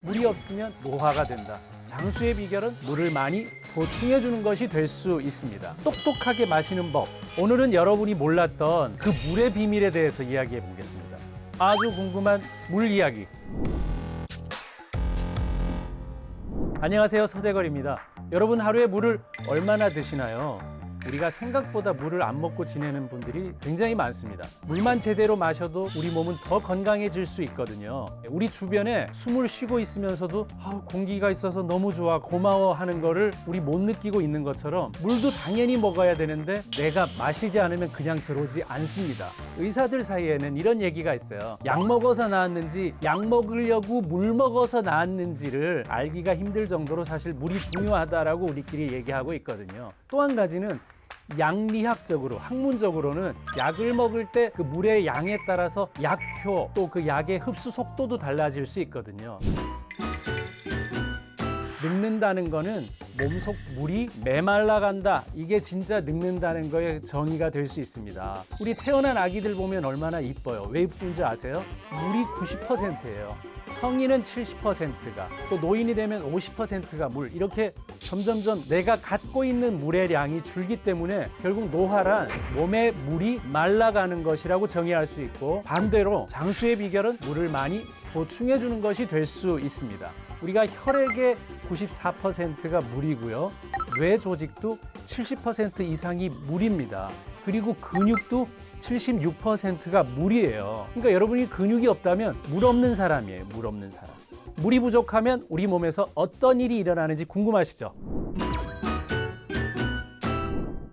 물이 없으면 노화가 된다. 장수의 비결은 물을 많이 보충해 주는 것이 될 수 있습니다. 똑똑하게 마시는 법. 오늘은 여러분이 몰랐던 그 물의 비밀에 대해서 이야기해 보겠습니다. 아주 궁금한 물 이야기. 안녕하세요, 서재걸입니다. 여러분 하루에 물을 얼마나 드시나요? 우리가 생각보다 물을 안 먹고 지내는 분들이 굉장히 많습니다. 물만 제대로 마셔도 우리 몸은 더 건강해질 수 있거든요. 우리 주변에 숨을 쉬고 있으면서도 공기가 있어서 너무 좋아, 고마워 하는 거를 우리 못 느끼고 있는 것처럼 물도 당연히 먹어야 되는데 내가 마시지 않으면 그냥 들어오지 않습니다. 의사들 사이에는 이런 얘기가 있어요. 약 먹어서 나았는지 약 먹으려고 물 먹어서 나았는지를 알기가 힘들 정도로 사실 물이 중요하다라고 우리끼리 얘기하고 있거든요. 또 한 가지는 약리학적으로, 학문적으로는 약을 먹을 때 그 물의 양에 따라서 약효 또 그 약의 흡수 속도도 달라질 수 있거든요. 늙는다는 거는 몸속 물이 메말라 간다. 이게 진짜 늙는다는 거에 정의가 될 수 있습니다. 우리 태어난 아기들 보면 얼마나 이뻐요. 왜 이쁜지 아세요? 물이 90%예요. 성인은 70%가, 또 노인이 되면 50%가 물, 이렇게 점점점 내가 갖고 있는 물의 양이 줄기 때문에 결국 노화란 몸의 물이 말라가는 것이라고 정의할 수 있고, 반대로 장수의 비결은 물을 많이 보충해 주는 것이 될 수 있습니다. 우리가 혈액의 94%가 물이고요. 뇌 조직도 70% 이상이 물입니다. 그리고 근육도 76%가 물이에요. 그러니까 여러분이 근육이 없다면 물 없는 사람이에요. 물 없는 사람. 물이 부족하면 우리 몸에서 어떤 일이 일어나는지 궁금하시죠?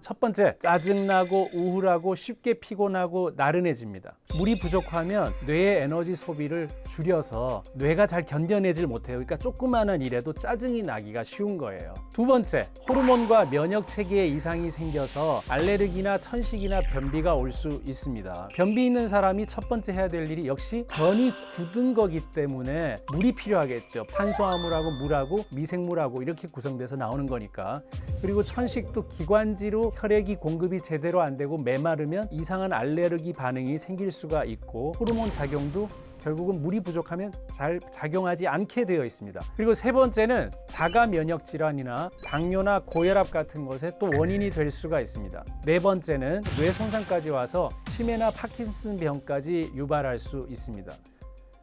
첫 번째, 짜증나고 우울하고 쉽게 피곤하고 나른해집니다. 물이 부족하면 뇌의 에너지 소비를 줄여서 뇌가 잘 견뎌내질 못해요. 그러니까 조그마한 일에도 짜증이 나기가 쉬운 거예요. 두 번째, 호르몬과 면역 체계에 이상이 생겨서 알레르기나 천식이나 변비가 올 수 있습니다. 변비 있는 사람이 첫 번째 해야 될 일이 역시 변이 굳은 거기 때문에 물이 필요하겠죠. 탄수화물하고 물하고 미생물하고 이렇게 구성돼서 나오는 거니까. 그리고 천식도 기관지로 혈액이 공급이 제대로 안 되고 메마르면 이상한 알레르기 반응이 생길 수가 있고, 호르몬 작용도 결국은 물이 부족하면 잘 작용하지 않게 되어 있습니다. 그리고 세 번째는 자가 면역 질환이나 당뇨나 고혈압 같은 것에 또 원인이 될 수가 있습니다. 네 번째는 뇌 손상까지 와서 치매나 파킨슨 병까지 유발할 수 있습니다.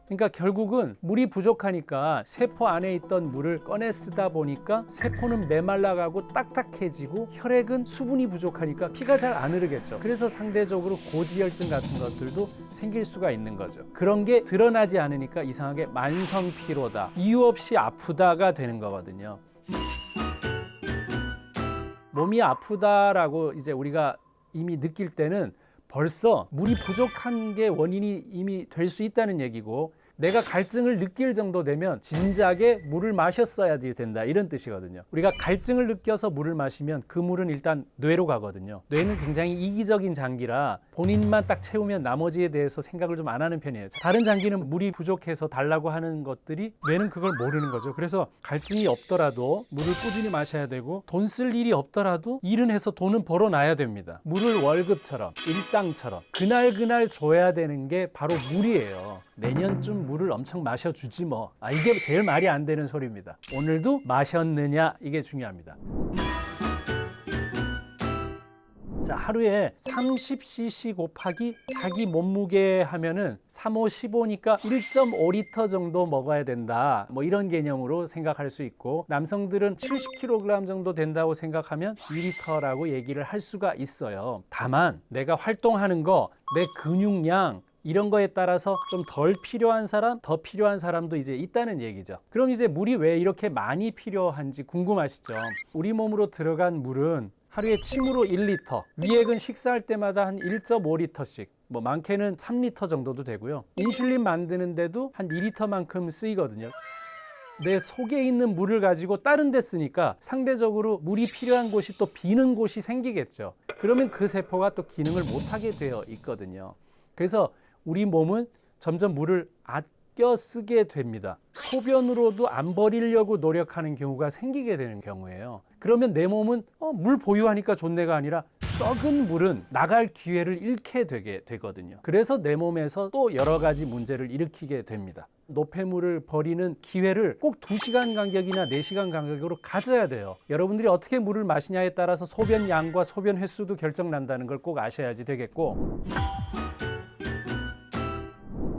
그러니까 결국은 물이 부족하니까 세포 안에 있던 물을 꺼내 쓰다 보니까 세포는 메말라가고 딱딱해지고, 혈액은 수분이 부족하니까 피가 잘 안 흐르겠죠. 그래서 상대적으로 고지혈증 같은 것들도 생길 수가 있는 거죠. 그런 게 드러나지 않으니까 이상하게 만성 피로다, 이유 없이 아프다가 되는 거거든요. 몸이 아프다라고 이제 우리가 이미 느낄 때는 벌써 물이 부족한 게 원인이 이미 될 수 있다는 얘기고, 내가 갈증을 느낄 정도 되면 진작에 물을 마셨어야 된다, 이런 뜻이거든요. 우리가 갈증을 느껴서 물을 마시면 그 물은 일단 뇌로 가거든요. 뇌는 굉장히 이기적인 장기라 본인만 딱 채우면 나머지에 대해서 생각을 좀 안 하는 편이에요. 다른 장기는 물이 부족해서 달라고 하는 것들이 뇌는 그걸 모르는 거죠. 그래서 갈증이 없더라도 물을 꾸준히 마셔야 되고, 돈 쓸 일이 없더라도 일은 해서 돈은 벌어놔야 됩니다. 물을 월급처럼, 일당처럼 그날 줘야 되는 게 바로 물이에요. 내년쯤 물을 엄청 마셔주지 뭐. 이게 제일 말이 안 되는 소리입니다. 오늘도 마셨느냐, 이게 중요합니다. 자, 하루에 30cc 곱하기 자기 몸무게 하면은 3, 5, 15니까 1.5리터 정도 먹어야 된다. 뭐 이런 개념으로 생각할 수 있고, 남성들은 70kg 정도 된다고 생각하면 2리터라고 얘기를 할 수가 있어요. 다만 내가 활동하는 거, 내 근육량, 이런 거에 따라서 좀 덜 필요한 사람, 더 필요한 사람도 이제 있다는 얘기죠. 그럼 이제 물이 왜 이렇게 많이 필요한지 궁금하시죠? 우리 몸으로 들어간 물은 하루에 침으로 1리터, 위액은 식사할 때마다 한 1.5리터씩, 뭐 많게는 3리터 정도도 되고요. 인슐린 만드는데도 한 2리터만큼 쓰이거든요. 내 속에 있는 물을 가지고 다른 데 쓰니까 상대적으로 물이 필요한 곳이 또 비는 곳이 생기겠죠. 그러면 그 세포가 또 기능을 못하게 되어 있거든요. 그래서 우리 몸은 점점 물을 아껴 쓰게 됩니다. 소변으로도 안 버리려고 노력하는 경우가 생기게 되는 경우예요. 그러면 내 몸은 물 보유하니까 좋네가 아니라 썩은 물은 나갈 기회를 잃게 되거든요. 그래서 내 몸에서 또 여러 가지 문제를 일으키게 됩니다. 노폐물을 버리는 기회를 꼭 2시간 간격이나 4시간 간격으로 가져야 돼요. 여러분들이 어떻게 물을 마시냐에 따라서 소변 양과 소변 횟수도 결정난다는 걸 꼭 아셔야지 되겠고,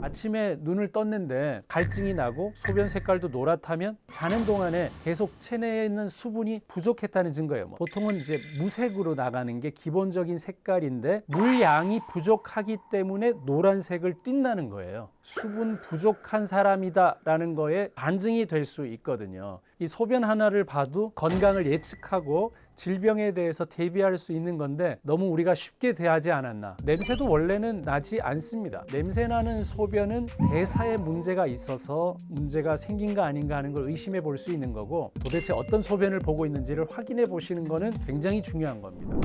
아침에 눈을 떴는데 갈증이 나고 소변 색깔도 노랗다면 자는 동안에 계속 체내에 있는 수분이 부족했다는 증거예요. 보통은 이제 무색으로 나가는 게 기본적인 색깔인데 물양이 부족하기 때문에 노란색을 띈다는 거예요. 수분 부족한 사람이다라는 거에 반증이 될 수 있거든요. 이 소변 하나를 봐도 건강을 예측하고 질병에 대해서 대비할 수 있는 건데 너무 우리가 쉽게 대하지 않았나. 냄새도 원래는 나지 않습니다. 냄새 나는 소변은 대사에 문제가 있어서 문제가 생긴 거 아닌가 하는 걸 의심해 볼 수 있는 거고, 도대체 어떤 소변을 보고 있는지를 확인해 보시는 거는 굉장히 중요한 겁니다.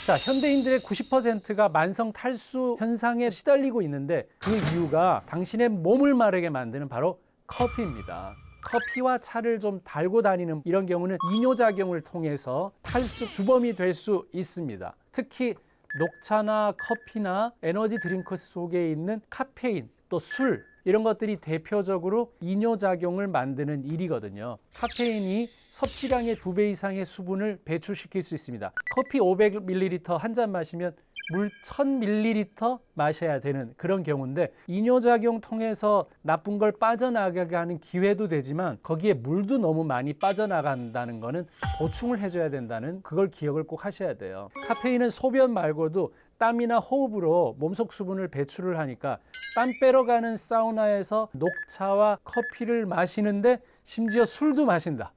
자, 현대인들의 90%가 만성 탈수 현상에 시달리고 있는데 그 이유가 당신의 몸을 마르게 만드는 바로 커피입니다. 커피와 차를 좀 달고 다니는 이런 경우는 이뇨작용을 통해서 탈수 주범이 될 수 있습니다. 특히 녹차나 커피나 에너지 드링크 속에 있는 카페인, 또 술, 이런 것들이 대표적으로 이뇨작용을 만드는 일이거든요. 카페인이 섭취량의 2배 이상의 수분을 배출시킬 수 있습니다. 커피 500ml 한 잔 마시면 물 1000ml 마셔야 되는 그런 경우인데, 이뇨작용 통해서 나쁜 걸 빠져나가게 하는 기회도 되지만 거기에 물도 너무 많이 빠져나간다는 거는 보충을 해줘야 된다는, 그걸 기억을 꼭 하셔야 돼요. 카페인은 소변 말고도 땀이나 호흡으로 몸속 수분을 배출을 하니까 땀 빼러 가는 사우나에서 녹차와 커피를 마시는데 심지어 술도 마신다.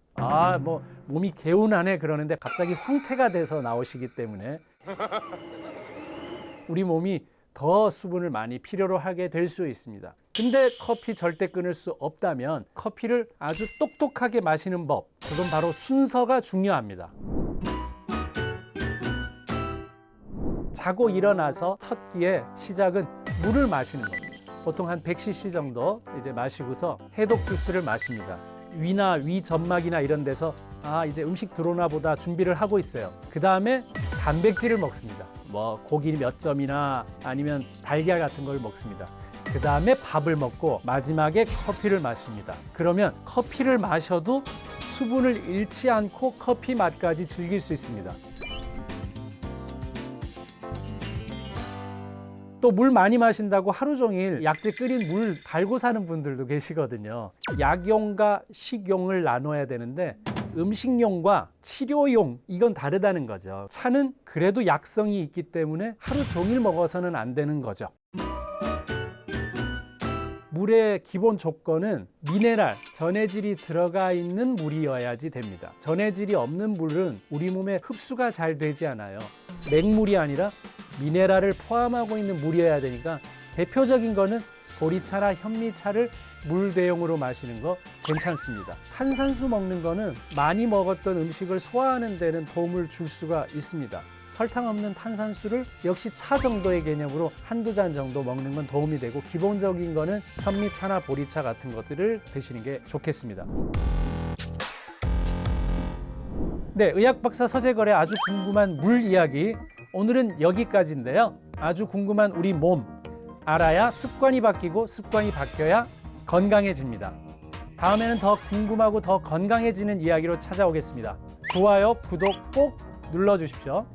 뭐 몸이 개운하네 그러는데 갑자기 황태가 돼서 나오시기 때문에 우리 몸이 더 수분을 많이 필요로 하게 될 수 있습니다. 근데 커피 절대 끊을 수 없다면 커피를 아주 똑똑하게 마시는 법, 그건 바로 순서가 중요합니다. 자고 일어나서 첫 끼에 시작은 물을 마시는 겁니다. 보통 한 100cc 정도 이제 마시고서 해독 주스를 마십니다. 위나 위 점막이나 이런 데서 이제 음식 들어오나 보다 준비를 하고 있어요. 그 다음에 단백질을 먹습니다. 뭐 고기 몇 점이나 아니면 달걀 같은 걸 먹습니다. 그 다음에 밥을 먹고 마지막에 커피를 마십니다. 그러면 커피를 마셔도 수분을 잃지 않고 커피 맛까지 즐길 수 있습니다. 또 물 많이 마신다고 하루 종일 약재 끓인 물 달고 사는 분들도 계시거든요. 약용과 식용을 나눠야 되는데 음식용과 치료용, 이건 다르다는 거죠. 차는 그래도 약성이 있기 때문에 하루 종일 먹어서는 안 되는 거죠. 물의 기본 조건은 미네랄, 전해질이 들어가 있는 물이어야지 됩니다. 전해질이 없는 물은 우리 몸에 흡수가 잘 되지 않아요. 맹물이 아니라 미네랄을 포함하고 있는 물이어야 되니까 대표적인 거는 보리차나 현미차를 물 대용으로 마시는 거 괜찮습니다. 탄산수 먹는 거는 많이 먹었던 음식을 소화하는 데는 도움을 줄 수가 있습니다. 설탕 없는 탄산수를 역시 차 정도의 개념으로 한두 잔 정도 먹는 건 도움이 되고, 기본적인 거는 현미차나 보리차 같은 것들을 드시는 게 좋겠습니다. 네, 의학박사 서재걸의 아주 궁금한 물 이야기, 오늘은 여기까지인데요. 아주 궁금한 우리 몸 알아야 습관이 바뀌고, 습관이 바뀌어야 건강해집니다. 다음에는 더 궁금하고 더 건강해지는 이야기로 찾아오겠습니다. 좋아요, 구독 꼭 눌러주십시오.